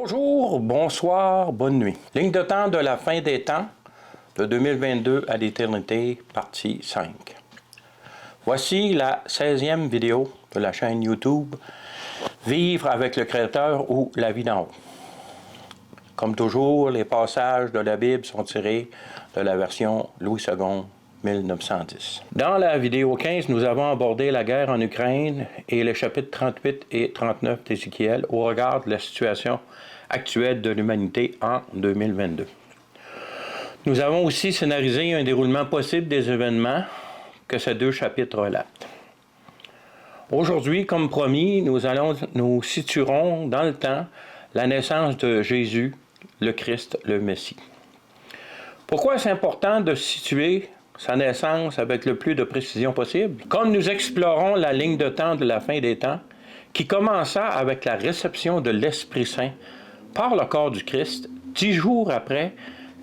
Bonjour, bonsoir, bonne nuit. Ligne de temps de la fin des temps, de 2022 à l'éternité, partie 5. Voici la 16e vidéo de la chaîne YouTube Vivre avec le Créateur ou La vie d'en haut. Comme toujours, les passages de la Bible sont tirés de la version Louis II 1910. Dans la vidéo 15, nous avons abordé la guerre en Ukraine et les chapitres 38 et 39 d'Ézéchiel au regard de la situation actuelle de l'humanité en 2022. Nous avons aussi scénarisé un déroulement possible des événements que ces deux chapitres relatent. Aujourd'hui, comme promis, nous situerons dans le temps la naissance de Jésus, le Christ, le Messie. Pourquoi est-ce important de situer sa naissance avec le plus de précision possible? Comme nous explorons la ligne de temps de la fin des temps, qui commença avec la réception de l'Esprit Saint par le corps du Christ, 10 jours après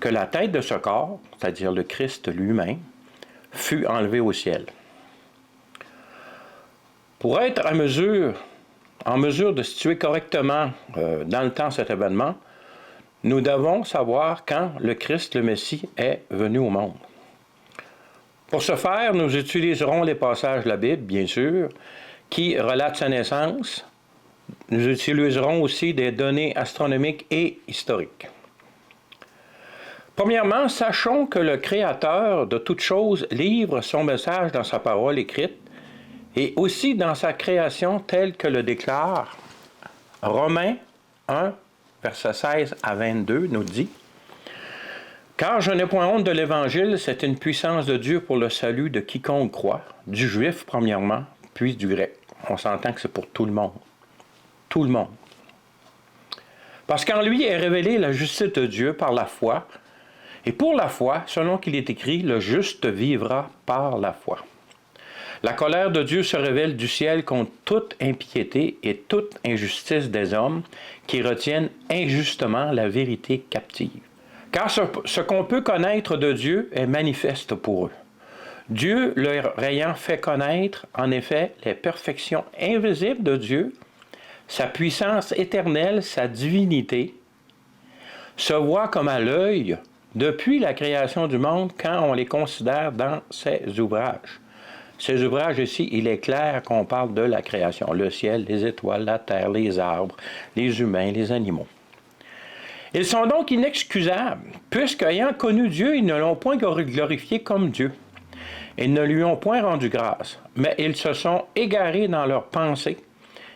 que la tête de ce corps, c'est-à-dire le Christ lui-même, fut enlevée au ciel. Pour être en mesure de situer correctement dans le temps cet événement, nous devons savoir quand le Christ, le Messie, est venu au monde. Pour ce faire, nous utiliserons les passages de la Bible, bien sûr, qui relatent sa naissance. Nous utiliserons aussi des données astronomiques et historiques. Premièrement, sachons que le Créateur de toutes choses livre son message dans sa parole écrite et aussi dans sa création telle que le déclare Romains 1, versets 16 à 22, nous dit « Car je n'ai point honte de l'Évangile, c'est une puissance de Dieu pour le salut de quiconque croit, du juif premièrement, puis du grec. » On s'entend que c'est pour tout le monde. Tout le monde. Parce qu'en lui est révélée la justice de Dieu par la foi, et pour la foi, selon qu'il est écrit, le juste vivra par la foi. La colère de Dieu se révèle du ciel contre toute impiété et toute injustice des hommes qui retiennent injustement la vérité captive. Car ce qu'on peut connaître de Dieu est manifeste pour eux. Dieu leur ayant fait connaître, en effet, les perfections invisibles de Dieu, sa puissance éternelle, sa divinité, se voit comme à l'œil depuis la création du monde quand on les considère dans ses ouvrages. Ces ouvrages ici, il est clair qu'on parle de la création, le ciel, les étoiles, la terre, les arbres, les humains, les animaux. Ils sont donc inexcusables, puisqu'ayant connu Dieu, ils ne l'ont point glorifié comme Dieu. Ils ne lui ont point rendu grâce, mais ils se sont égarés dans leurs pensées,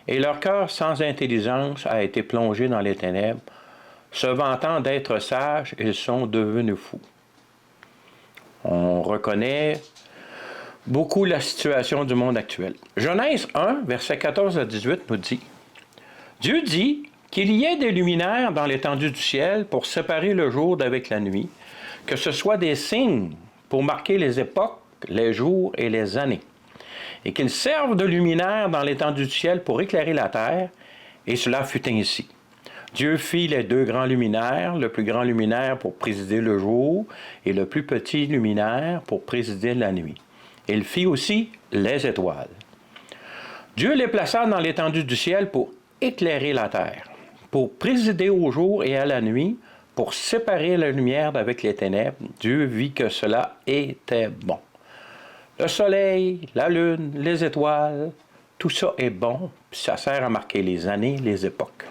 et leur cœur sans intelligence a été plongé dans les ténèbres. Se vantant d'être sages, ils sont devenus fous. On reconnaît beaucoup la situation du monde actuel. Genèse 1, versets 14 à 18 nous dit « Dieu dit qu'il y ait des luminaires dans l'étendue du ciel pour séparer le jour d'avec la nuit, que ce soit des signes pour marquer les époques, les jours et les années, et qu'ils servent de luminaires dans l'étendue du ciel pour éclairer la terre, et cela fut ainsi. Dieu fit les deux grands luminaires, le plus grand luminaire pour présider le jour, et le plus petit luminaire pour présider la nuit. Il fit aussi les étoiles. Dieu les plaça dans l'étendue du ciel pour éclairer la terre, pour présider au jour et à la nuit, pour séparer la lumière d'avec les ténèbres. Dieu vit que cela était bon. Le soleil, la lune, les étoiles, tout ça est bon, puis ça sert à marquer les années, les époques.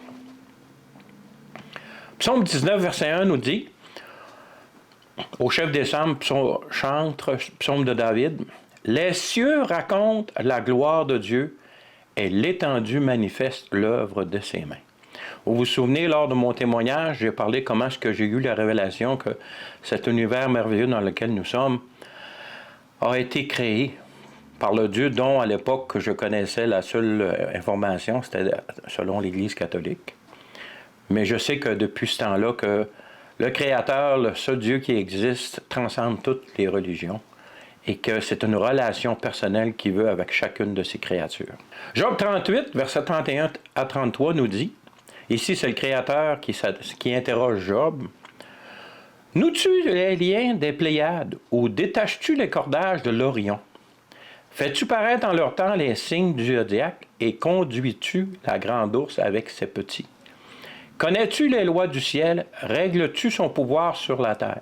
Psaume 19, verset 1 nous dit, au chef des psaumes, psaume de David, « Les cieux racontent la gloire de Dieu et l'étendue manifeste l'œuvre de ses mains. » Vous vous souvenez, lors de mon témoignage, j'ai parlé comment est-ce que j'ai eu la révélation que cet univers merveilleux dans lequel nous sommes a été créé par le Dieu dont, à l'époque, je connaissais la seule information, c'était selon l'Église catholique. Mais je sais que depuis ce temps-là, que le Créateur, le seul Dieu qui existe, transcende toutes les religions et que c'est une relation personnelle qu'il veut avec chacune de ses créatures. Job 38, verset 31 à 33 nous dit, ici c'est le Créateur qui interroge Job, « Noues-tu les liens des Pléiades ou détaches-tu les cordages de l'Orion? Fais-tu paraître en leur temps les signes du zodiaque et conduis-tu la grande ours avec ses petits? Connais-tu les lois du ciel? Règles-tu son pouvoir sur la terre?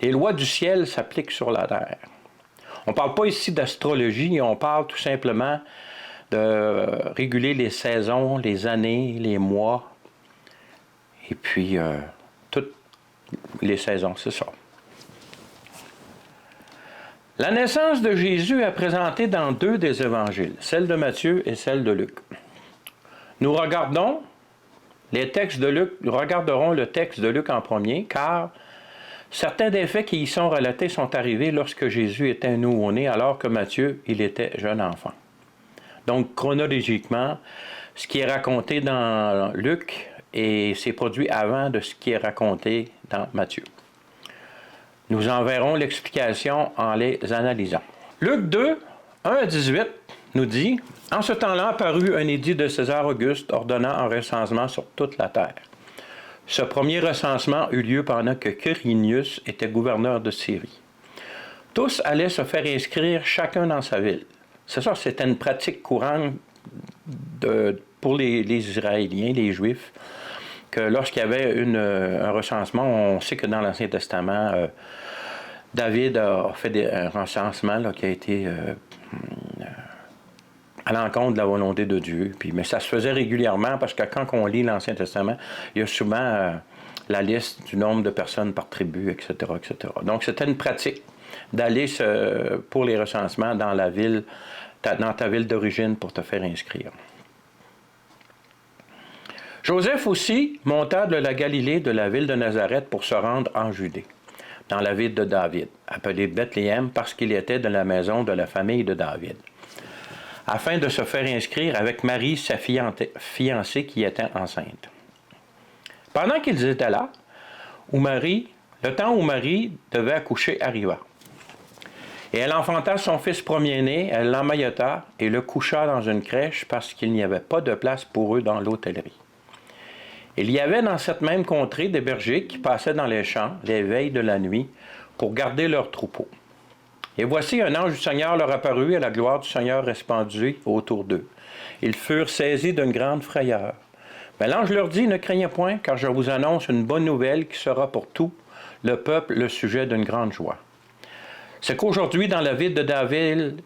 Les lois du ciel s'appliquent sur la terre. On ne parle pas ici d'astrologie, on parle tout simplement de réguler les saisons, les années, les mois, et puis toutes les saisons, c'est ça. La naissance de Jésus est présentée dans 2 des évangiles, celle de Matthieu et celle de Luc. Nous regarderons le texte de Luc en premier, car certains des faits qui y sont relatés sont arrivés lorsque Jésus était nouveau-né, alors que Matthieu, il était jeune enfant. Donc, chronologiquement, ce qui est raconté dans Luc s'est produit avant de ce qui est raconté dans Matthieu. Nous en verrons l'explication en les analysant. Luc 2, 1 à 18 nous dit « En ce temps-là apparut un édit de César Auguste ordonnant un recensement sur toute la terre. Ce premier recensement eut lieu pendant que Quirinius était gouverneur de Syrie. Tous allaient se faire inscrire chacun dans sa ville. » C'est ça, c'était une pratique courante pour les Israéliens, les Juifs, que lorsqu'il y avait un recensement, on sait que dans l'Ancien Testament, David a fait un recensement là, qui a été à l'encontre de la volonté de Dieu. Mais ça se faisait régulièrement parce que quand on lit l'Ancien Testament, il y a souvent la liste du nombre de personnes par tribu, etc., etc. Donc c'était une pratique d'aller pour les recensements dans dans ta ville d'origine pour te faire inscrire. Joseph aussi monta de la Galilée, de la ville de Nazareth, pour se rendre en Judée, dans la ville de David, appelée Bethléem parce qu'il était de la maison de la famille de David, afin de se faire inscrire avec Marie, sa fiancée qui était enceinte. Pendant qu'ils étaient là, le temps où Marie devait accoucher arriva. Et elle enfanta son fils premier-né, elle l'emmaillota et le coucha dans une crèche parce qu'il n'y avait pas de place pour eux dans l'hôtellerie. Il y avait dans cette même contrée des bergers qui passaient dans les champs les veilles de la nuit pour garder leurs troupeaux. Et voici un ange du Seigneur leur apparut et la gloire du Seigneur répandue autour d'eux. Ils furent saisis d'une grande frayeur. Mais l'ange leur dit, ne craignez point, car je vous annonce une bonne nouvelle qui sera pour tout le peuple le sujet d'une grande joie. C'est qu'aujourd'hui, dans la ville de David,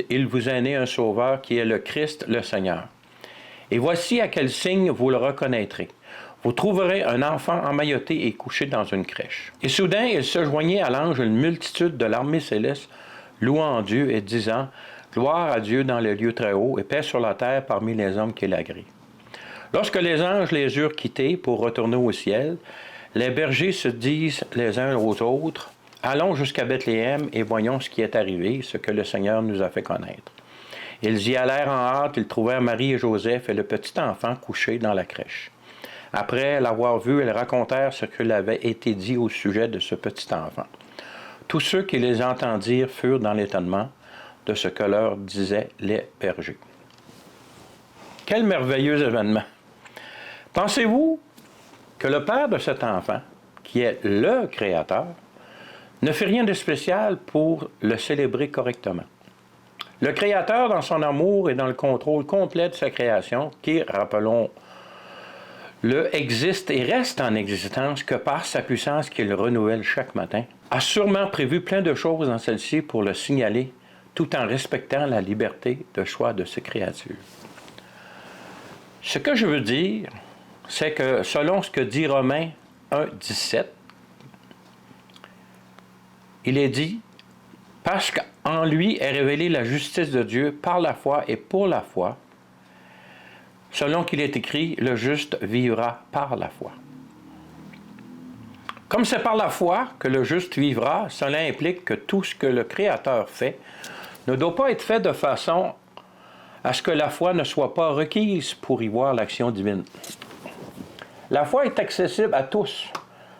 il vous est né un sauveur qui est le Christ, le Seigneur. Et voici à quel signe vous le reconnaîtrez. Vous trouverez un enfant emmailloté et couché dans une crèche. Et soudain, il se joignait à l'ange une multitude de l'armée céleste, louant Dieu et disant, gloire à Dieu dans les lieux très hauts et paix sur la terre parmi les hommes qui l'agréent. Lorsque les anges les eurent quittés pour retourner au ciel, les bergers se disent les uns aux autres, allons jusqu'à Bethléem et voyons ce qui est arrivé, ce que le Seigneur nous a fait connaître. Ils y allèrent en hâte, ils trouvèrent Marie et Joseph et le petit enfant couché dans la crèche. Après l'avoir vu, ils racontèrent ce qu'il avait été dit au sujet de ce petit enfant. Tous ceux qui les entendirent furent dans l'étonnement de ce que leur disaient les bergers. Quel merveilleux événement! Pensez-vous que le père de cet enfant, qui est le Créateur, ne fait rien de spécial pour le célébrer correctement? Le Créateur, dans son amour et dans le contrôle complet de sa création, qui, rappelons-le, existe et reste en existence que par sa puissance qu'il renouvelle chaque matin, a sûrement prévu plein de choses dans celle-ci pour le signaler, tout en respectant la liberté de choix de ses créatures. Ce que je veux dire, c'est que selon ce que dit Romains 1, 17, il est dit « Parce qu'en lui est révélée la justice de Dieu par la foi et pour la foi, selon qu'il est écrit, le juste vivra par la foi. » Comme c'est par la foi que le juste vivra, cela implique que tout ce que le Créateur fait ne doit pas être fait de façon à ce que la foi ne soit pas requise pour y voir l'action divine. La foi est accessible à tous,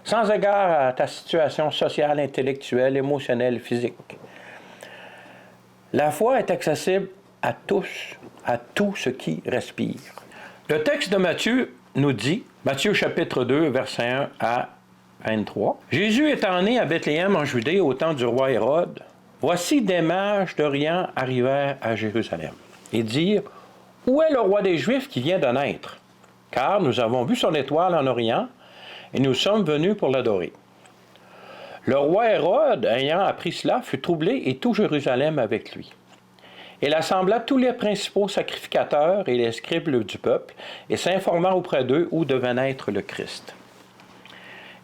sans égard à ta situation sociale, intellectuelle, émotionnelle, physique. La foi est accessible à tous, à tout ce qui respire. Le texte de Matthieu nous dit, Matthieu chapitre 2, versets 1 à 23, « Jésus étant né à Bethléem en Judée au temps du roi Hérode, voici des mages d'Orient arrivèrent à Jérusalem et dirent, « Où est le roi des Juifs qui vient de naître? car nous avons vu son étoile en Orient, et nous sommes venus pour l'adorer. Le roi Hérode, ayant appris cela, fut troublé et tout Jérusalem avec lui. Il assembla tous les principaux sacrificateurs et les scribes du peuple, et s'informa auprès d'eux où devait naître le Christ.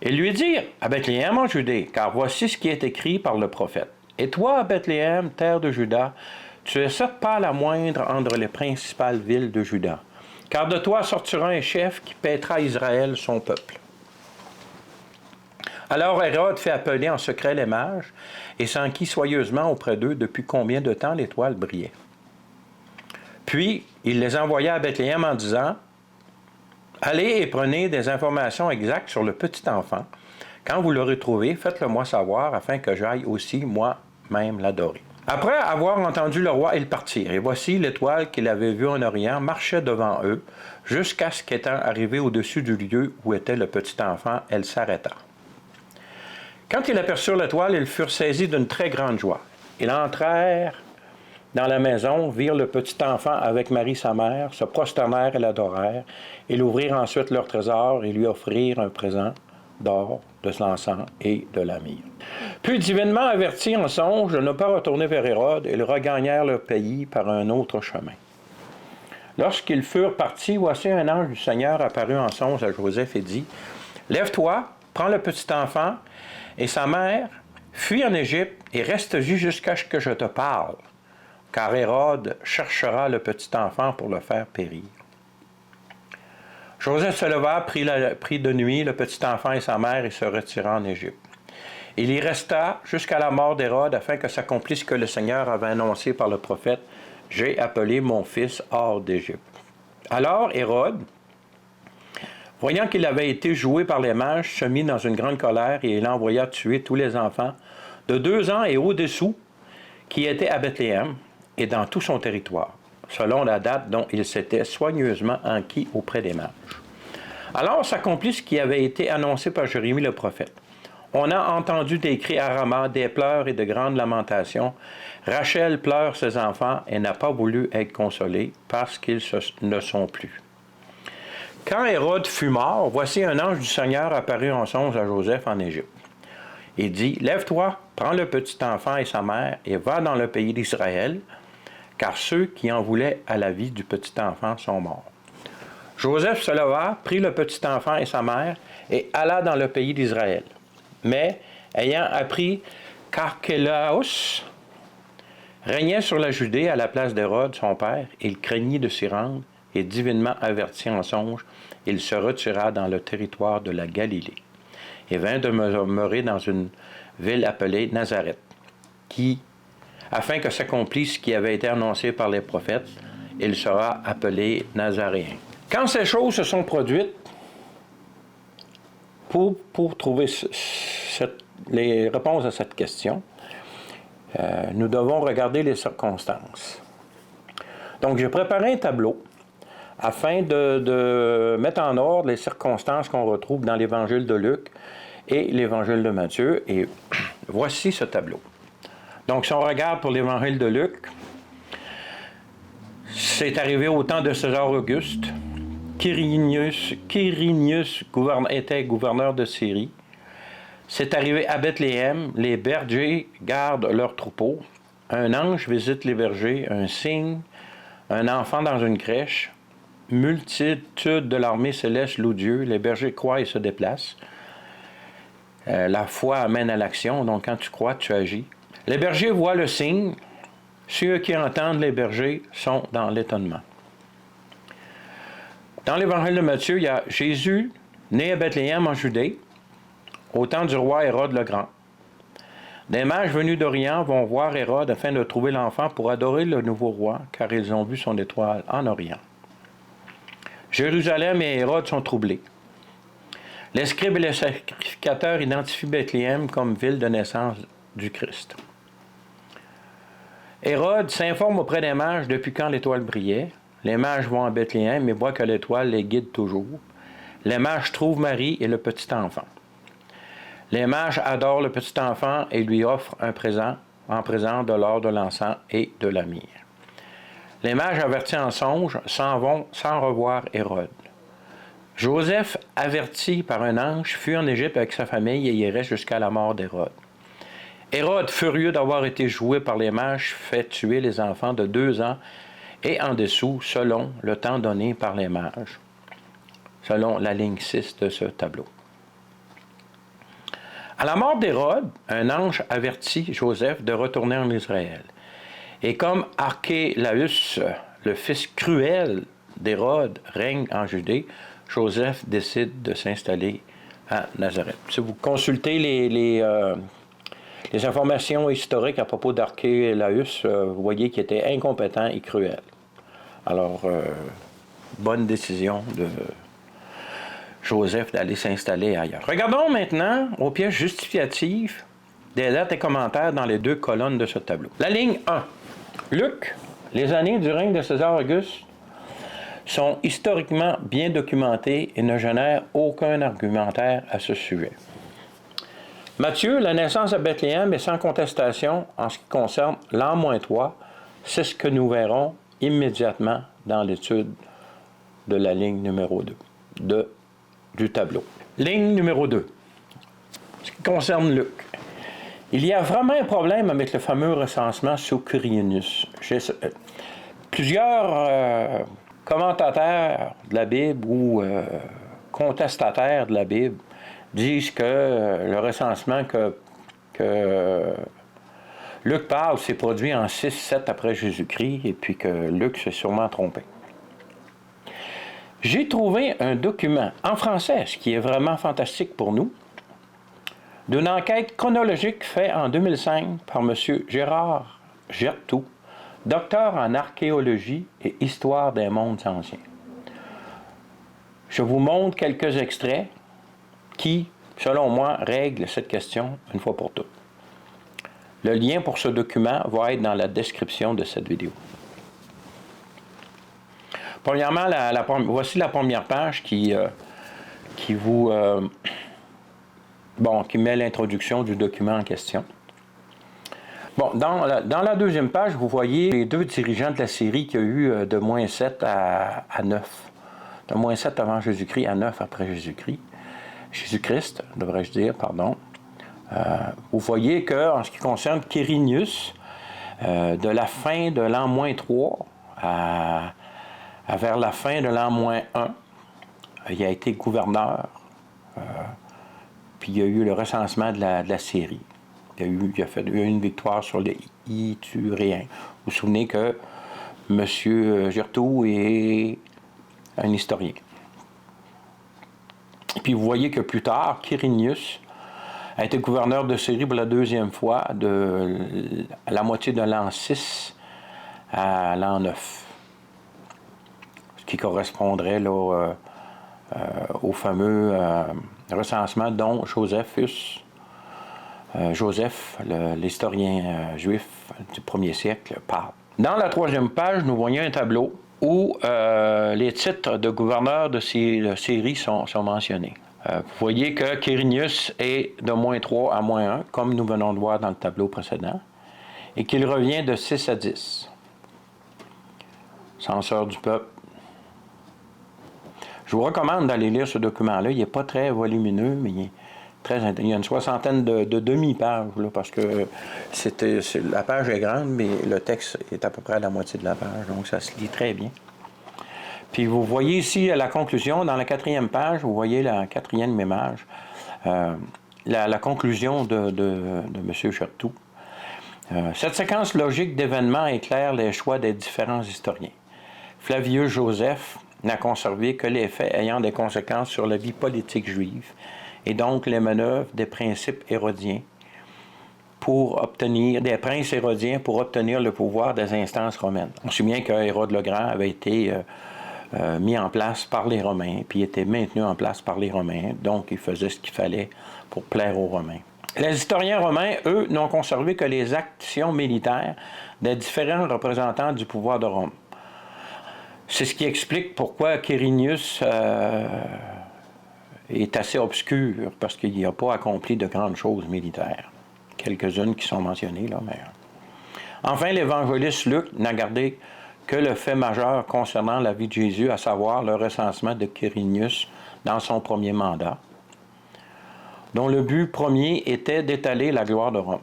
Ils lui dirent, à Bethléem en Judée, car voici ce qui est écrit par le prophète. Et toi, Bethléem, terre de Juda, tu es certes pas la moindre entre les principales villes de Juda, car de toi sortira un chef qui paîtra Israël, son peuple. Alors Hérode fit appeler en secret les mages et s'enquit soigneusement auprès d'eux depuis combien de temps l'étoile brillait. Puis il les envoya à Bethléem en disant, « Allez et prenez des informations exactes sur le petit enfant. Quand vous l'aurez trouvé, faites-le-moi savoir afin que j'aille aussi moi-même l'adorer. » Après avoir entendu le roi, ils partirent. Et voici l'étoile qu'il avait vue en Orient marchait devant eux jusqu'à ce qu'étant arrivée au-dessus du lieu où était le petit enfant, elle s'arrêta. Quand ils aperçurent l'étoile, ils furent saisis d'une très grande joie. Ils entrèrent dans la maison, virent le petit enfant avec Marie sa mère, se prosternèrent et l'adorèrent. Ils ouvrirent ensuite leur trésor et lui offrirent un présent d'or, de l'encens et de la myrrhe. Puis, divinement avertis en songe de ne pas retourner vers Hérode, ils regagnèrent leur pays par un autre chemin. Lorsqu'ils furent partis, voici un ange du Seigneur apparut en songe à Joseph et dit, « Lève-toi, prends le petit enfant et sa mère, fuis en Égypte et reste-y jusqu'à ce que je te parle, car Hérode cherchera le petit enfant pour le faire périr. » Joseph se leva, prit de nuit le petit enfant et sa mère et se retira en Égypte. Il y resta jusqu'à la mort d'Hérode afin que s'accomplisse ce que le Seigneur avait annoncé par le prophète, « J'ai appelé mon fils hors d'Égypte. » Alors Hérode, voyant qu'il avait été joué par les mages, se mit dans une grande colère et il envoya tuer tous les enfants de 2 ans et au-dessous qui étaient à Bethléem et dans tout son territoire, selon la date dont il s'était soigneusement enquis auprès des mages. Alors s'accomplit ce qui avait été annoncé par Jérémie le prophète. On a entendu des cris à Rama, des pleurs et de grandes lamentations. Rachel pleure ses enfants et n'a pas voulu être consolée parce qu'ils ne sont plus. Quand Hérode fut mort, voici un ange du Seigneur apparut en songe à Joseph en Égypte. Il dit, « Lève-toi, prends le petit enfant et sa mère et va dans le pays d'Israël, car ceux qui en voulaient à la vie du petit enfant sont morts. » Joseph se leva, prit le petit enfant et sa mère et alla dans le pays d'Israël. Mais, ayant appris qu'Archélaos régnait sur la Judée à la place d'Hérode, son père, il craignit de s'y rendre et divinement averti en songe, il se retira dans le territoire de la Galilée et vint demeurer dans une ville appelée Nazareth, afin que s'accomplisse ce qui avait été annoncé par les prophètes, il sera appelé Nazaréen. Quand ces choses se sont produites, pour trouver les réponses à cette question, nous devons regarder les circonstances. Donc, j'ai préparé un tableau afin de mettre en ordre les circonstances qu'on retrouve dans l'Évangile de Luc et l'Évangile de Matthieu. Et voici ce tableau. Donc, si on regarde pour l'Évangile de Luc, c'est arrivé au temps de César Auguste. Quirinius était gouverneur de Syrie. C'est arrivé à Bethléem, les bergers gardent leurs troupeaux. Un ange visite les bergers, un signe, un enfant dans une crèche. Multitude de l'armée céleste loue Dieu, les bergers croient et se déplacent. La foi amène à l'action, donc quand tu crois, tu agis. Les bergers voient le signe, ceux qui entendent les bergers sont dans l'étonnement. Dans l'Évangile de Matthieu, il y a Jésus, né à Bethléem en Judée, au temps du roi Hérode le Grand. Des mages venus d'Orient vont voir Hérode afin de trouver l'enfant pour adorer le nouveau roi, car ils ont vu son étoile en Orient. Jérusalem et Hérode sont troublés. Les scribes et les sacrificateurs identifient Bethléem comme ville de naissance du Christ. Hérode s'informe auprès des mages depuis quand l'étoile brillait. Les mages vont à Bethléem et voient que l'étoile les guide toujours. Les mages trouvent Marie et le petit enfant. Les mages adorent le petit enfant et lui offrent un présent, en présent de l'or, de l'encens et de la myrrhe. Les mages avertis en songe s'en vont sans revoir Hérode. Joseph, averti par un ange, fut en Égypte avec sa famille et y reste jusqu'à la mort d'Hérode. Hérode, furieux d'avoir été joué par les mages, fait tuer les enfants de 2 ans et en dessous, selon le temps donné par les mages, selon la ligne 6 de ce tableau. À la mort d'Hérode, un ange avertit Joseph de retourner en Israël. Et comme Archélaüs, le fils cruel d'Hérode, règne en Judée, Joseph décide de s'installer à Nazareth. Si vous consultez les informations historiques à propos d'Archélaüs, vous voyez qu'il était incompétent et cruel. Alors, bonne décision de Joseph d'aller s'installer ailleurs. Regardons maintenant aux pièces justificatives des lettres et commentaires dans les 2 colonnes de ce tableau. La ligne 1. Luc, les années du règne de César Auguste sont historiquement bien documentées et ne génèrent aucun argumentaire à ce sujet. Matthieu, la naissance à Bethléem est sans contestation en ce qui concerne l'an -3. C'est ce que nous verrons immédiatement dans l'étude de la ligne numéro 2 du tableau. Ligne numéro 2. Ce qui concerne Luc. Il y a vraiment un problème avec le fameux recensement sous Quirinius. Plusieurs commentateurs de la Bible ou contestataires de la Bible disent que le recensement que Luc parle s'est produit en 6-7 après Jésus-Christ et puis que Luc s'est sûrement trompé. J'ai trouvé un document en français, ce qui est vraiment fantastique pour nous, d'une enquête chronologique faite en 2005 par M. Gérard Gertout, docteur en archéologie et histoire des mondes anciens. Je vous montre quelques extraits qui, selon moi, règlent cette question une fois pour toutes. Le lien pour ce document va être dans la description de cette vidéo. Premièrement, voici la première page qui met l'introduction du document en question. Bon, dans la deuxième page, vous voyez les 2 dirigeants de la série qu'il y a eu de -7 à 9. De -7 avant Jésus-Christ à 9 après Jésus-Christ. Jésus-Christ, devrais-je dire, pardon. Vous voyez qu'en ce qui concerne Quirinius, de la fin de l'an -3 à vers la fin de l'an -1, il a été gouverneur, puis il y a eu le recensement de la Syrie. Il a eu une victoire sur les Ituréens. Vous vous souvenez que M. Gertout est un historien. Puis vous voyez que plus tard, Quirinius a été gouverneur de Syrie pour la 2e fois, de la moitié de l'an 6 à l'an 9. Ce qui correspondrait là, au fameux recensement dont Joseph, l'historien juif du 1er siècle, parle. Dans la 3e page, nous voyons un tableau où les titres de gouverneurs de Syrie sont mentionnés. Vous voyez que Quirinius est de -3 à -1, comme nous venons de voir dans le tableau précédent, et qu'il revient de 6 à 10. Censeur du peuple. Je vous recommande d'aller lire ce document-là. Il n'est pas très volumineux, mais il y a une 60aine de demi-pages, là, parce que la page est grande, mais le texte est à peu près à la moitié de la page, donc ça se lit très bien. Puis vous voyez ici la conclusion, dans la 4e page, vous voyez la 4e image, la conclusion de M. Gertout. Cette séquence logique d'événements éclaire les choix des différents historiens. Flavius Joseph n'a conservé que les faits ayant des conséquences sur la vie politique juive, et donc les manœuvres des principes hérodiens des princes hérodiens pour obtenir le pouvoir des instances romaines. On se souvient que Hérode le Grand avait été mis en place par les Romains, puis était maintenu en place par les Romains, donc il faisait ce qu'il fallait pour plaire aux Romains. Les historiens romains, eux, n'ont conservé que les actions militaires des différents représentants du pouvoir de Rome. C'est ce qui explique pourquoi Quirinius est assez obscur, parce qu'il n'a pas accompli de grandes choses militaires. Quelques-unes qui sont mentionnées, là, mais... Enfin, l'évangéliste Luc n'a gardé que le fait majeur concernant la vie de Jésus, à savoir le recensement de Quirinius dans son premier mandat, dont le but premier était d'étaler la gloire de Rome.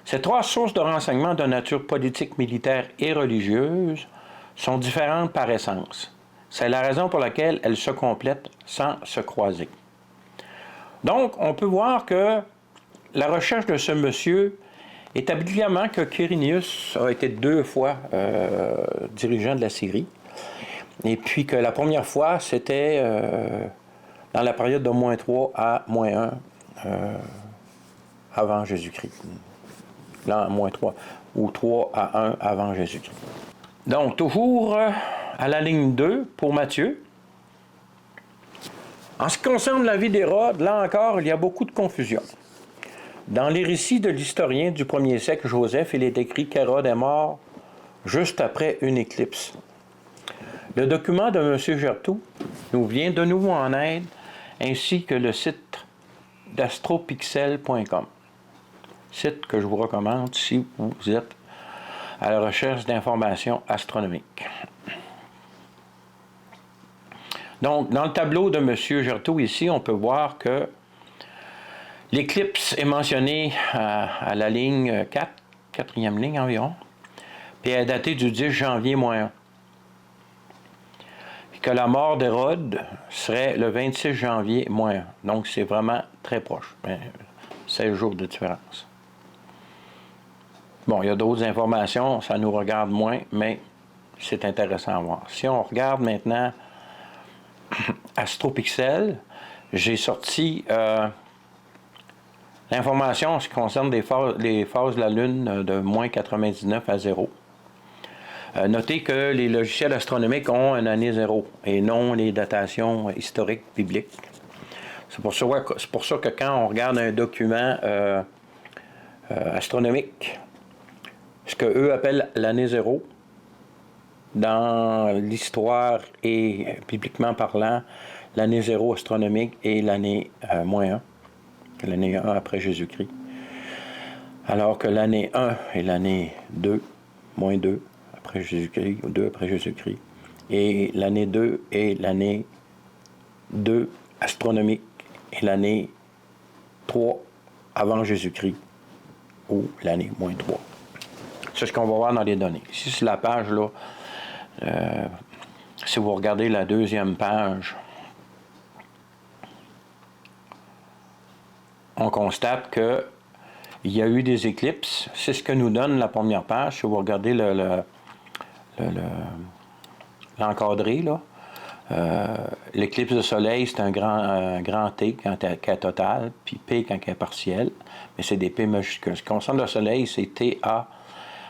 Ces trois sources de renseignements de nature politique, militaire et religieuse sont différentes par essence. C'est la raison pour laquelle elles se complètent sans se croiser. Donc, on peut voir que la recherche de ce monsieur établit clairement que Quirinius a été 2 fois dirigeant de la Syrie, et puis que la première fois, c'était dans la période de -3 à -1 avant Jésus-Christ. Là, -3 ou 3 à 1 avant Jésus-Christ. Donc, toujours à la ligne 2 pour Matthieu. En ce qui concerne la vie d'Hérode, là encore, il y a beaucoup de confusion. Dans les récits de l'historien du 1er siècle, Joseph, il est écrit qu'Hérode est mort juste après une éclipse. Le document de M. Gertout nous vient de nouveau en aide, ainsi que le site d'astropixel.com, site que je vous recommande si vous êtes à la recherche d'informations astronomiques. Donc, dans le tableau de M. Gertout, ici, on peut voir que l'éclipse est mentionnée à la ligne 4, quatrième ligne environ, puis elle est datée du 10 janvier -1. Et que la mort d'Hérode serait le 26 janvier -1. Donc, c'est vraiment très proche. 16 jours de différence. Bon, il y a d'autres informations, ça nous regarde moins, mais c'est intéressant à voir. Si on regarde maintenant AstroPixel, j'ai sorti l'information en ce qui concerne les phases de la Lune de -99 à 0. Notez que les logiciels astronomiques ont une année 0 et non les datations historiques bibliques. C'est pour ça que quand on regarde un document astronomique, ce qu'eux appellent l'année 0, dans l'histoire et bibliquement parlant, l'année 0 astronomique est l'année -1, l'année 1 après Jésus-Christ. Alors que l'année 1 est l'année 2, -2 après Jésus-Christ, ou 2 après Jésus-Christ. Et l'année 2 est l'année 2 astronomique et l'année 3 avant Jésus-Christ, ou l'année -3. C'est ce qu'on va voir dans les données. Ici, sur la page, là, si vous regardez la deuxième page, on constate qu'il y a eu des éclipses. C'est ce que nous donne la première page. Si vous regardez l'encadré, là, l'éclipse de soleil, c'est un grand T quand elle est totale, puis P quand elle est partielle, mais c'est des P majuscules. Ce qui concerne le soleil, c'est T-A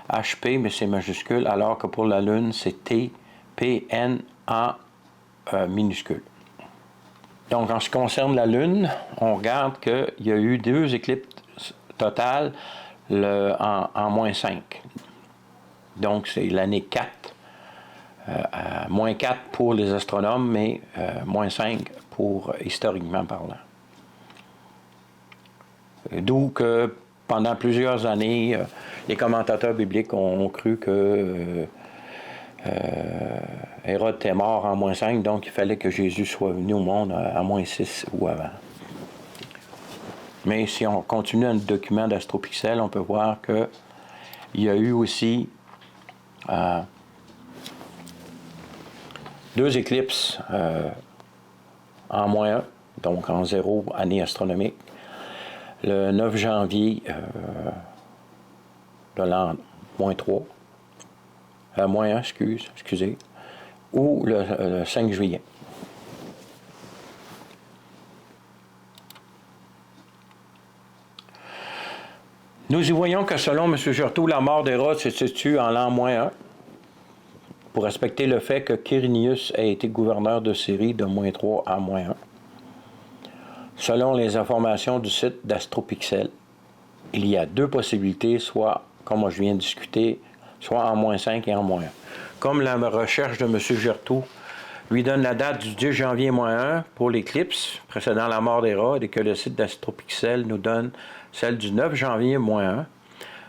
HP, mais c'est majuscule, alors que pour la Lune, c'est TPN en minuscule. Donc, en ce qui concerne la Lune, on regarde qu'il y a eu 2 éclipses totales en -5. Donc, c'est l'année 4, -4 pour les astronomes, mais -5 pour historiquement parlant. D'où que pendant plusieurs années, les commentateurs bibliques ont cru que Hérode était mort en -5, donc il fallait que Jésus soit venu au monde à -6 ou avant. Mais si on continue dans le document d'AstroPixel, on peut voir qu'il y a eu aussi 2 éclipses en -1, donc en 0 année astronomique. Le 9 janvier de l'an -3, -1, excusez, ou le 5 juillet. Nous y voyons que selon M. Gertout, la mort d'Hérode se situe en l'an -1, pour respecter le fait que Quirinius a été gouverneur de Syrie de -3 à -1. Selon les informations du site d'AstroPixel, il y a 2 possibilités, soit, comme je viens de discuter, soit en -5 et en -1. Comme la recherche de M. Gertout lui donne la date du 10 janvier -1 pour l'éclipse précédant la mort d'Hérode et que le site d'AstroPixel nous donne celle du 9 janvier -1,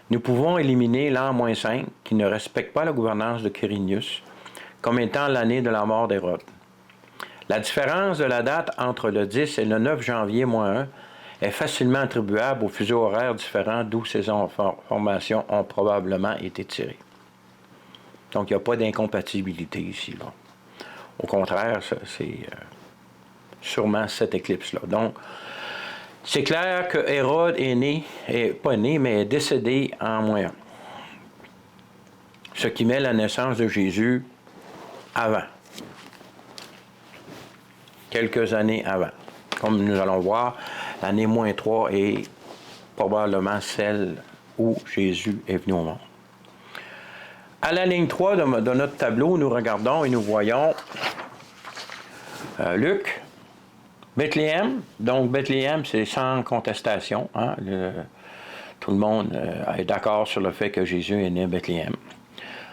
nous pouvons éliminer l'an -5 qui ne respecte pas la gouvernance de Quirinius comme étant l'année de la mort d'Hérode. La différence de la date entre le 10 et le 9 janvier -1 est facilement attribuable aux fuseaux horaires différents d'où ces informations ont probablement été tirées. Donc, il n'y a pas d'incompatibilité ici, là. Au contraire, c'est sûrement cette éclipse-là. Donc, c'est clair que Hérode est né, pas né, mais est décédé en -1. Ce qui met la naissance de Jésus avant. Quelques années avant. Comme nous allons voir, l'année -3 est probablement celle où Jésus est venu au monde. À la ligne 3 de notre tableau, nous regardons et nous voyons Luc, Bethléem. Donc, Bethléem, c'est sans contestation. Hein? Tout le monde est d'accord sur le fait que Jésus est né à Bethléem.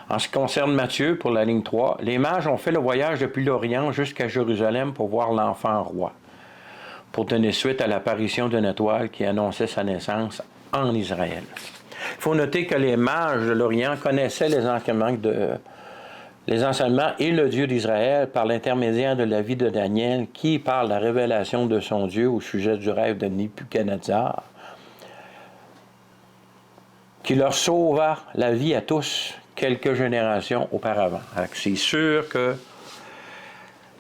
En ce qui concerne Matthieu, pour la ligne 3, les mages ont fait le voyage depuis l'Orient jusqu'à Jérusalem pour voir l'enfant roi, pour donner suite à l'apparition d'une étoile qui annonçait sa naissance en Israël. Il faut noter que les mages de l'Orient connaissaient les enseignements et le Dieu d'Israël par l'intermédiaire de la vie de Daniel, qui, par la révélation de son Dieu au sujet du rêve de Nebuchadnezzar, qui leur sauva la vie à tous quelques générations auparavant. C'est sûr que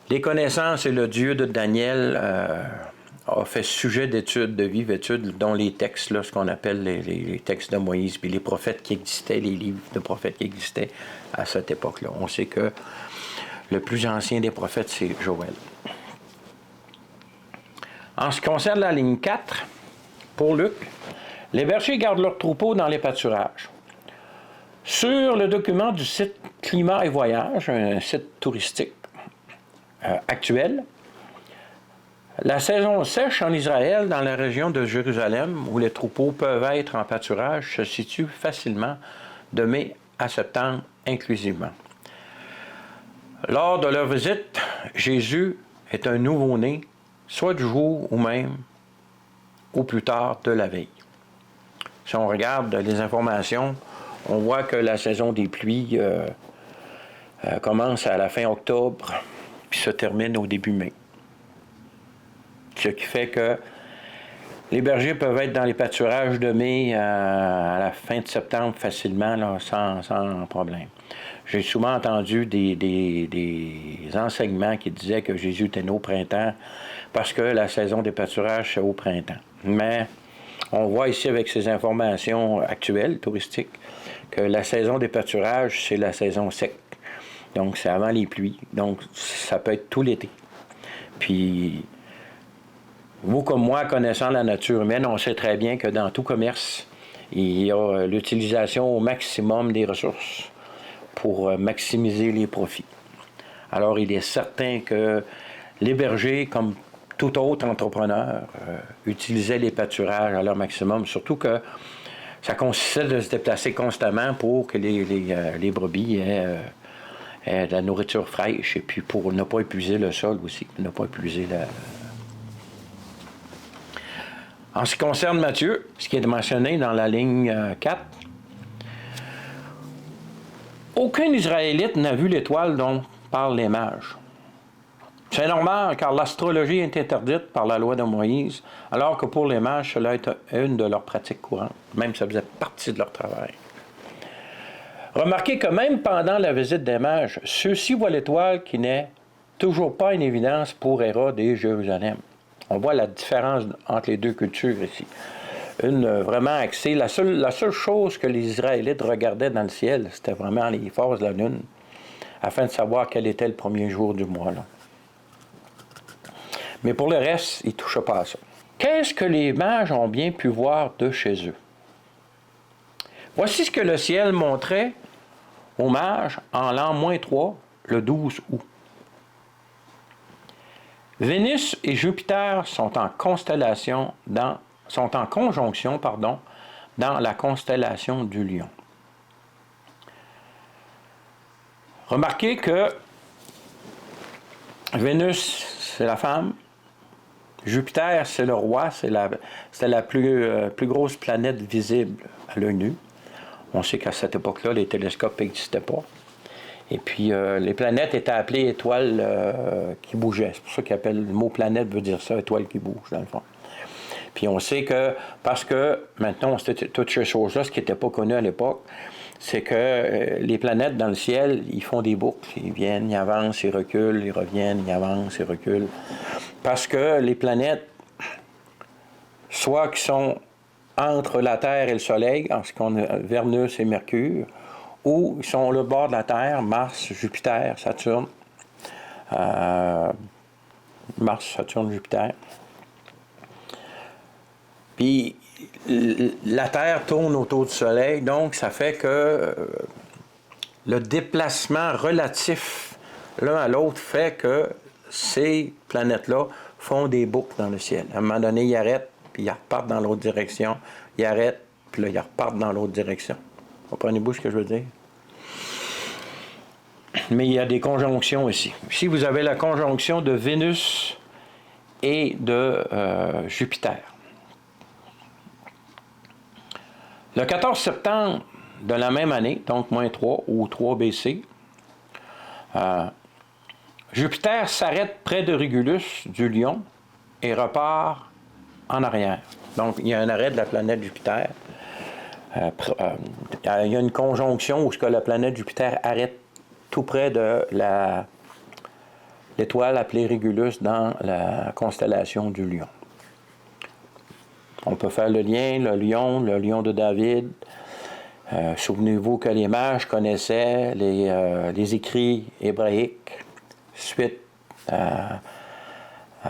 les connaissances et le Dieu de Daniel a fait sujet d'études, de vives études, dont les textes, là, ce qu'on appelle les textes de Moïse, puis les prophètes qui existaient, les livres de prophètes qui existaient à cette époque-là. On sait que le plus ancien des prophètes, c'est Joël. En ce qui concerne la ligne 4, pour Luc, les bergers gardent leurs troupeaux dans les pâturages. Sur le document du site Climat et Voyage, un site touristique actuel, la saison sèche en Israël, dans la région de Jérusalem, où les troupeaux peuvent être en pâturage, se situe facilement de mai à septembre inclusivement. Lors de leur visite, Jésus est un nouveau-né, soit du jour ou même, ou plus tard de la veille. Si on regarde les informations, on voit que la saison des pluies commence à la fin octobre, puis se termine au début mai. Ce qui fait que les bergers peuvent être dans les pâturages de mai à la fin de septembre facilement, là, sans problème. J'ai souvent entendu des enseignements qui disaient que Jésus était né au printemps parce que la saison des pâturages, c'est au printemps. Mais on voit ici avec ces informations actuelles, touristiques, que la saison des pâturages, c'est la saison sec. Donc, c'est avant les pluies. Donc, ça peut être tout l'été. Puis, vous comme moi, connaissant la nature humaine, on sait très bien que dans tout commerce, il y a l'utilisation au maximum des ressources pour maximiser les profits. Alors, il est certain que les bergers, comme tout autre entrepreneur, utilisaient les pâturages à leur maximum, surtout que ça consistait de se déplacer constamment pour que les brebis aient de la nourriture fraîche et puis pour ne pas épuiser le sol aussi, ne pas épuiser la... En ce qui concerne Matthieu, ce qui est mentionné dans la ligne 4, aucun Israélite n'a vu l'étoile dont parlent les mages. C'est normal, car l'astrologie est interdite par la loi de Moïse, alors que pour les mages, cela est une de leurs pratiques courantes. Même ça faisait partie de leur travail. Remarquez que même pendant la visite des mages, ceux-ci voient l'étoile qui n'est toujours pas une évidence pour Hérode et Jérusalem. On voit la différence entre les deux cultures ici. Une vraiment axée. La seule chose que les Israélites regardaient dans le ciel, c'était vraiment les phases de la lune, afin de savoir quel était le premier jour du mois, là. Mais pour le reste, ils ne touchaient pas à ça. Qu'est-ce que les mages ont bien pu voir de chez eux? Voici ce que le ciel montrait aux mages en l'an -3, le 12 août. Vénus et Jupiter sont en conjonction dans la constellation du Lion. Remarquez que Vénus, c'est la femme. Jupiter, c'est le roi, c'est la plus grosse planète visible à l'œil nu. On sait qu'à cette époque-là, les télescopes n'existaient pas. Et puis, les planètes étaient appelées étoiles qui bougeaient. C'est pour ça qu'ils appellent le mot planète veut dire ça, étoile qui bouge, dans le fond. Puis on sait que, parce que maintenant, toutes ces choses-là, ce qui n'était pas connu à l'époque, c'est que les planètes dans le ciel, ils font des boucles. Ils viennent, ils avancent, ils reculent, ils reviennent, ils avancent, ils reculent. Parce que les planètes, soit qui sont entre la Terre et le Soleil, en ce qu'on a Vénus et Mercure, ou ils sont le bord de la Terre, Mars, Jupiter, Saturne. Mars, Saturne, Jupiter. Puis la Terre tourne autour du Soleil, donc ça fait que le déplacement relatif l'un à l'autre fait que ces planètes-là font des boucles dans le ciel. À un moment donné, ils arrêtent, puis ils repartent dans l'autre direction. Ils arrêtent, puis là, ils repartent dans l'autre direction. Comprenez-vous ce que je veux dire? Mais il y a des conjonctions aussi. Ici, vous avez la conjonction de Vénus et de Jupiter. Le 14 septembre de la même année, donc -3 ou 3 BC, Jupiter s'arrête près de Régulus du Lion et repart en arrière. Donc, il y a un arrêt de la planète Jupiter. Il y a une conjonction où la planète Jupiter arrête tout près de l'étoile appelée Régulus dans la constellation du Lion. On peut faire le lion de David. Souvenez-vous que les mages connaissaient les écrits hébraïques suite à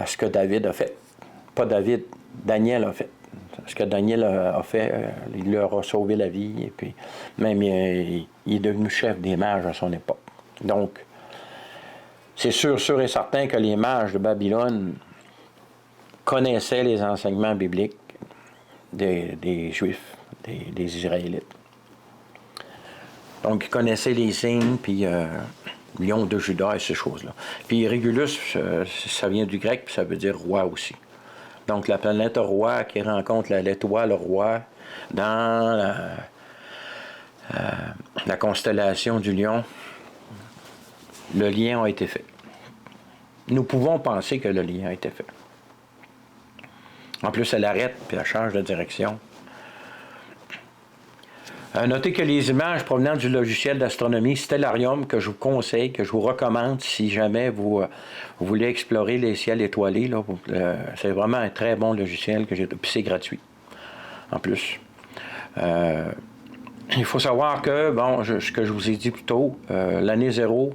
ce que David a fait. Pas David, Daniel a fait. Ce que Daniel a fait, il leur a sauvé la vie, et puis même il est devenu chef des mages à son époque. Donc, c'est sûr et certain que les mages de Babylone connaissaient les enseignements bibliques des Juifs, des Israélites. Donc, ils connaissaient les signes, puis Lion de Juda et ces choses-là. Puis Régulus, ça vient du grec, puis ça veut dire roi aussi. Donc, la planète roi qui rencontre l'étoile roi dans la constellation du Lion, le lien a été fait. Nous pouvons penser que le lien a été fait. En plus, elle arrête puis elle change de direction. Notez que les images provenant du logiciel d'astronomie Stellarium, que je vous conseille, que je vous recommande si jamais vous voulez explorer les ciels étoilés, c'est vraiment un très bon logiciel que j'ai, puis c'est gratuit en plus. Il faut savoir que, ce que je vous ai dit plus tôt, l'année 0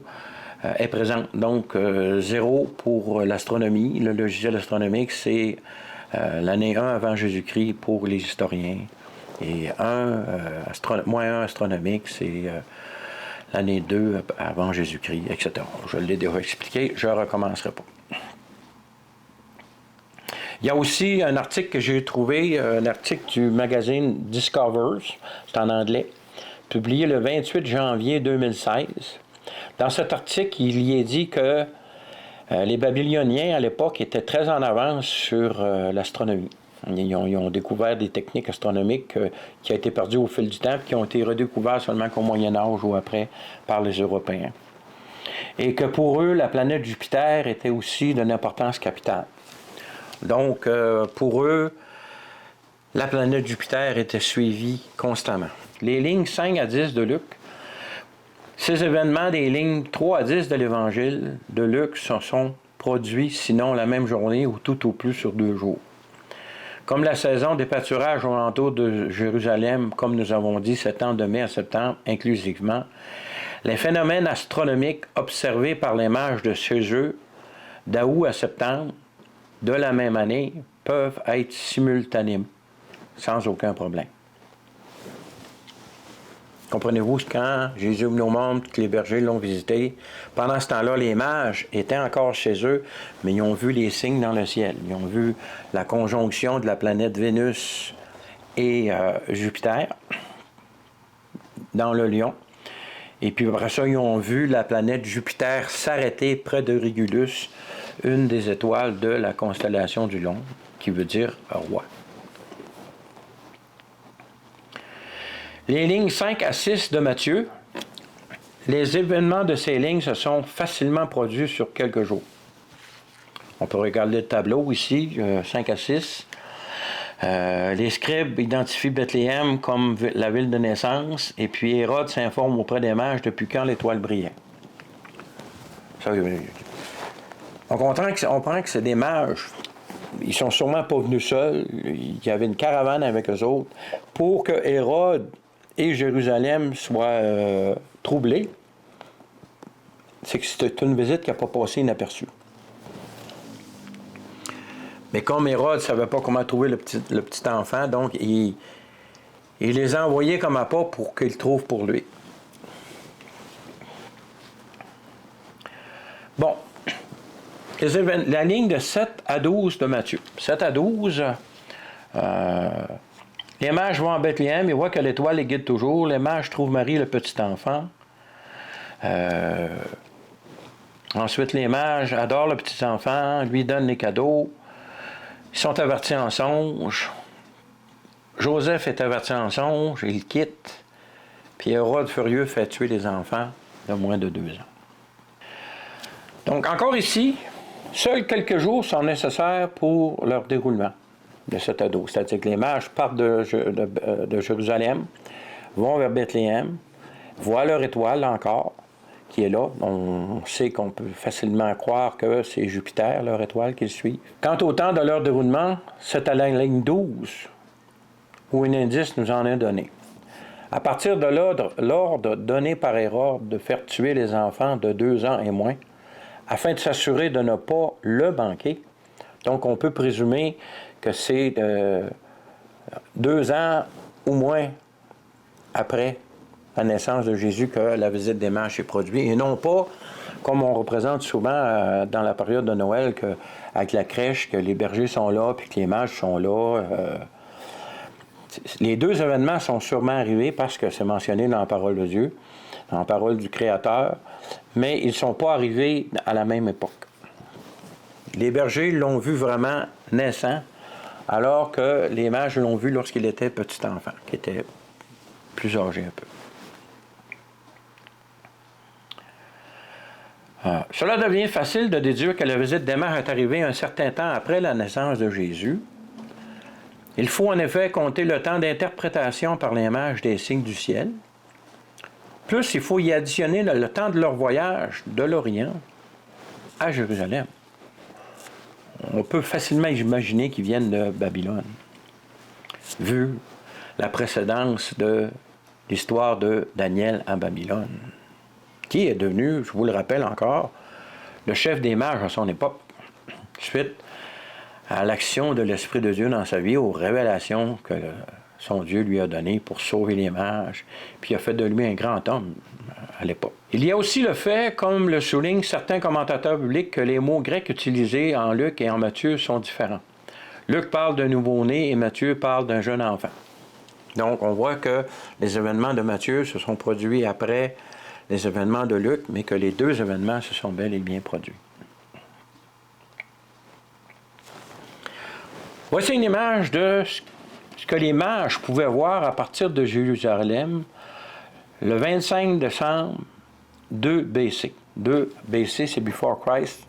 est présente. Donc, 0 pour l'astronomie, le logiciel astronomique, c'est l'année 1 avant Jésus-Christ pour les historiens. Et -1 astronomique, c'est l'année 2 avant Jésus-Christ, etc. Je l'ai déjà expliqué, je ne recommencerai pas. Il y a aussi un article que j'ai trouvé, un article du magazine Discovers, c'est en anglais, publié le 28 janvier 2016. Dans cet article, il y est dit que les Babyloniens, à l'époque, étaient très en avance sur l'astronomie. Ils ont découvert des techniques astronomiques qui ont été perdues au fil du temps, qui ont été redécouvertes seulement qu'au Moyen Âge ou après par les Européens. Et que pour eux, la planète Jupiter était aussi d'une importance capitale. Donc, pour eux, la planète Jupiter était suivie constamment. Les lignes 5 à 10 de Luc, ces événements des lignes 3 à 10 de l'Évangile de Luc se sont produits, sinon la même journée ou tout au plus sur 2 jours. Comme la saison des pâturages aux alentours de Jérusalem, comme nous avons dit, s'étend de mai à septembre inclusivement, les phénomènes astronomiques observés par les mages de chez eux, d'août à septembre, de la même année, peuvent être simultanés, sans aucun problème. Comprenez-vous, quand Jésus est venu au monde, que les bergers l'ont visité, pendant ce temps-là, les mages étaient encore chez eux, mais ils ont vu les signes dans le ciel. Ils ont vu la conjonction de la planète Vénus et Jupiter dans le Lion. Et puis après ça, ils ont vu la planète Jupiter s'arrêter près de Régulus, une des étoiles de la constellation du Lion, qui veut dire roi. Les lignes 5 à 6 de Matthieu, les événements de ces lignes se sont facilement produits sur quelques jours. On peut regarder le tableau ici, 5 à 6. Les scribes identifient Bethléem comme la ville de naissance, et puis Hérode s'informe auprès des mages depuis quand l'étoile brillait. Ça, on comprend que c'est des mages. Ils sont sûrement pas venus seuls. Il y avait une caravane avec eux autres pour que Hérode et Jérusalem soient troublés. C'est que c'est une visite qui n'a pas passé inaperçue. Mais comme Hérode ne savait pas comment trouver le petit enfant, donc il les a envoyés comme appât pour qu'il le trouve pour lui. Bon. La ligne de 7 à 12 de Matthieu. 7 à 12, les mages vont à Bethléem, ils voient que l'étoile les guide toujours. Les mages trouvent Marie, le petit enfant. Ensuite, les mages adorent le petit enfant, lui donnent les cadeaux. Ils sont avertis en songe. Joseph est averti en songe, il quitte. Puis Hérode, furieux, fait tuer les enfants de moins de 2 ans. Donc, encore ici, seuls quelques jours sont nécessaires pour leur déroulement de 7 à 12. C'est-à-dire que les mages partent de Jérusalem, vont vers Bethléem, voient leur étoile, là encore, qui est là. On sait qu'on peut facilement croire que c'est Jupiter, leur étoile, qu'ils suivent. Quant au temps de leur déroulement, c'est à la ligne 12 où un indice nous en est donné. À partir de l'ordre donné par Hérode de faire tuer les enfants de 2 ans et moins, afin de s'assurer de ne pas le manquer. Donc, on peut présumer que c'est 2 ans ou moins après la naissance de Jésus que la visite des mages s'est produite, et non pas, comme on représente souvent dans la période de Noël, avec la crèche, que les bergers sont là, puis que les mages sont là. Les 2 événements sont sûrement arrivés parce que c'est mentionné dans la parole de Dieu, dans la parole du Créateur, mais ils ne sont pas arrivés à la même époque. Les bergers l'ont vu vraiment naissant, alors que les mages l'ont vu lorsqu'il était petit enfant, qui était plus âgé un peu. Cela devient facile de déduire que la visite des mages est arrivée un certain temps après la naissance de Jésus. Il faut en effet compter le temps d'interprétation par les mages des signes du ciel. Plus, il faut y additionner le temps de leur voyage de l'Orient à Jérusalem. On peut facilement imaginer qu'ils viennent de Babylone, vu la précédence de l'histoire de Daniel à Babylone, qui est devenu, je vous le rappelle encore, le chef des mages à son époque, suite à l'action de l'Esprit de Dieu dans sa vie, aux révélations que son Dieu lui a données pour sauver les mages, puis il a fait de lui un grand homme à l'époque. Il y a aussi le fait, comme le soulignent certains commentateurs bibliques, que les mots grecs utilisés en Luc et en Matthieu sont différents. Luc parle d'un nouveau-né et Matthieu parle d'un jeune enfant. Donc, on voit que les événements de Matthieu se sont produits après les événements de Luc, mais que les 2 événements se sont bel et bien produits. Voici une image de ce que les mages pouvaient voir à partir de Jérusalem le 25 décembre 2 BC. 2 BC, c'est Before Christ,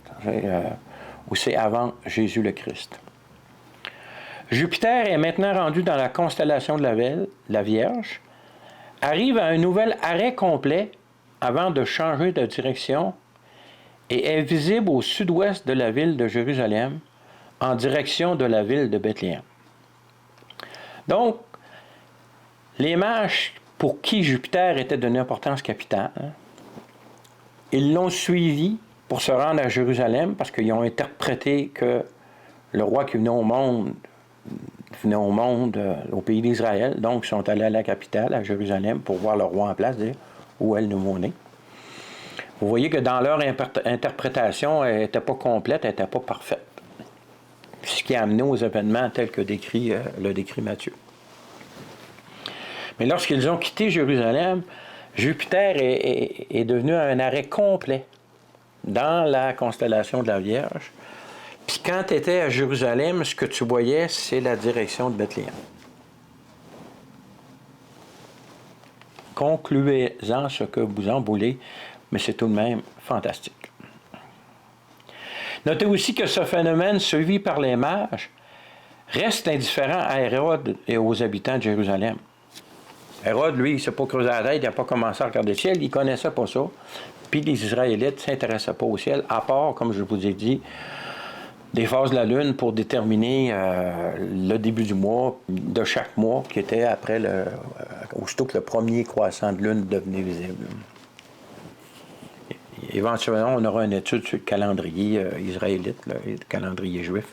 ou c'est avant Jésus le Christ. Jupiter est maintenant rendu dans la constellation de la Vierge, arrive à un nouvel arrêt complet avant de changer de direction et est visible au sud-ouest de la ville de Jérusalem, en direction de la ville de Bethléem. Donc, les mages pour qui Jupiter était d'une importance capitale, ils l'ont suivi pour se rendre à Jérusalem parce qu'ils ont interprété que le roi qui venait au monde au pays d'Israël, donc ils sont allés à la capitale, à Jérusalem, pour voir le roi en place, dire où est le nouveau-né. Vous voyez que dans leur interprétation, elle n'était pas complète, elle n'était pas parfaite. Ce qui a amené aux événements tels que le décrit Matthieu. Mais lorsqu'ils ont quitté Jérusalem, Jupiter est devenu un arrêt complet dans la constellation de la Vierge. Puis quand tu étais à Jérusalem, ce que tu voyais, c'est la direction de Bethléem. concluez-en ce que vous en voulez, mais c'est tout de même fantastique. Notez aussi que ce phénomène suivi par les mages reste indifférent à Hérode et aux habitants de Jérusalem. Hérode, lui, il ne s'est pas creusé la tête, il n'a pas commencé à regarder le ciel, il ne connaissait pas ça. Puis les Israélites ne s'intéressaient pas au ciel, à part, comme je vous ai dit, des phases de la Lune pour déterminer le début du mois, de chaque mois, qui était après aussitôt que le premier croissant de Lune devenait visible. Éventuellement, on aura une étude sur le calendrier israélite, le calendrier juif.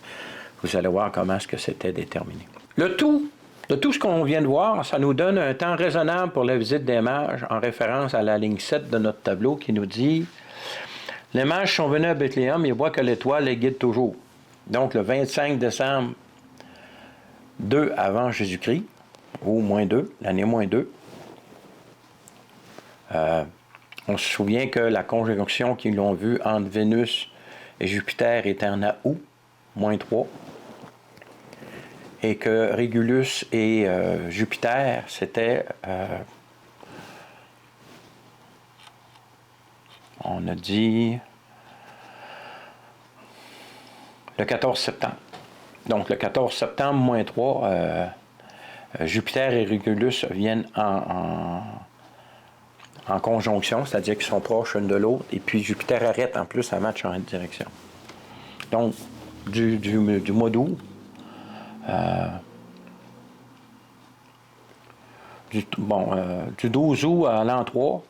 Vous allez voir comment est-ce que c'était déterminé. Le tout de tout ce qu'on vient de voir, ça nous donne un temps raisonnable pour la visite des mages, en référence à la ligne 7 de notre tableau qui nous dit « Les mages sont venus à Bethléem, ils voient que l'étoile les guide toujours. » Donc, le 25 décembre 2 avant Jésus-Christ, ou moins 2, l'année moins 2, on se souvient que la conjonction qu'ils l'ont vue entre Vénus et Jupiter était en août, moins 3, et que Régulus et Jupiter, c'était, on a dit, le 14 septembre. Donc, le 14 septembre, moins 3, Jupiter et Régulus viennent en conjonction, c'est-à-dire qu'ils sont proches l'un de l'autre, et puis Jupiter arrête en plus avant de changer de direction. Donc, du mois d'août, du 12 août à l'an 3,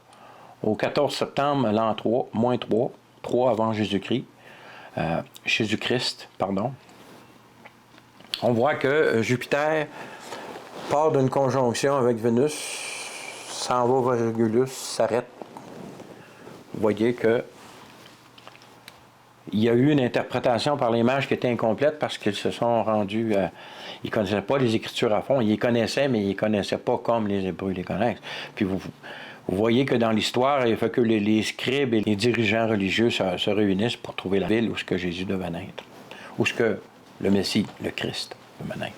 au 14 septembre, l'an 3, moins 3, 3 avant Jésus-Christ, on voit que Jupiter part d'une conjonction avec Vénus, s'en va vers Régulus, s'arrête. Vous voyez que il y a eu une interprétation par les mages qui était incomplète parce qu'ils se sont rendus... ils ne connaissaient pas les Écritures à fond. Ils les connaissaient, mais ils ne les connaissaient pas comme les Hébreux les connaissent. Puis vous voyez que dans l'histoire, il faut que les scribes et les dirigeants religieux se réunissent pour trouver la ville où ce que Jésus devait naître. Où ce que le Messie, le Christ, devait naître.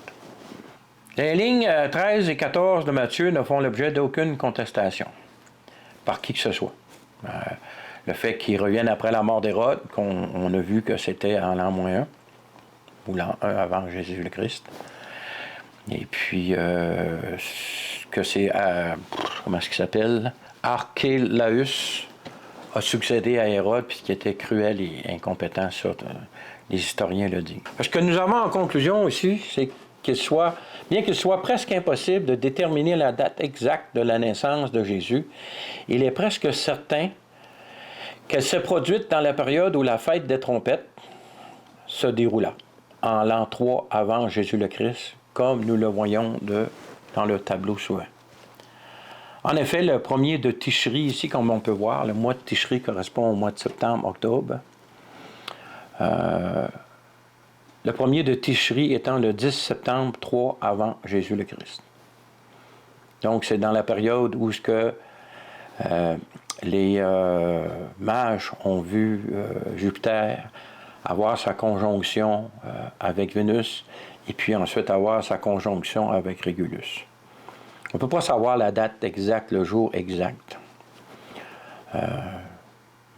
Les lignes 13 et 14 de Matthieu ne font l'objet d'aucune contestation par qui que ce soit. Le fait qu'ils reviennent après la mort d'Hérode, qu'on a vu que c'était en l'an moins 1, ou l'an 1 avant Jésus le Christ. Et puis, que c'est, comment est-ce qu'il s'appelle? Archélaüs a succédé à Hérode, puis qui était cruel et incompétent, ça, les historiens le disent. Ce que nous avons en conclusion ici, c'est bien qu'il soit presque impossible de déterminer la date exacte de la naissance de Jésus, il est presque certain qu'elle s'est produite dans la période où la fête des trompettes se déroula, en l'an 3 avant Jésus le Christ, comme nous le voyons dans le tableau suivant. En effet, le premier de Tishri, ici, comme on peut voir, le mois de Tishri correspond au mois de septembre-octobre. Le premier de Tishri étant le 10 septembre 3 avant Jésus le Christ. Donc, c'est dans la période où les mages ont vu Jupiter avoir sa conjonction avec Vénus et puis ensuite avoir sa conjonction avec Régulus. On ne peut pas savoir la date exacte, le jour exact.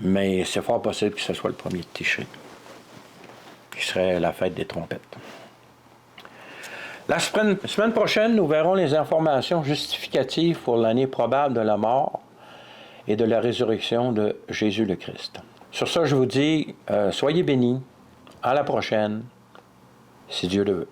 Mais c'est fort possible que ce soit le premier de Tishri, qui serait la fête des trompettes. La semaine prochaine, nous verrons les informations justificatives pour l'année probable de la mort et de la résurrection de Jésus le Christ. Sur ça, je vous dis, soyez bénis. À la prochaine, si Dieu le veut.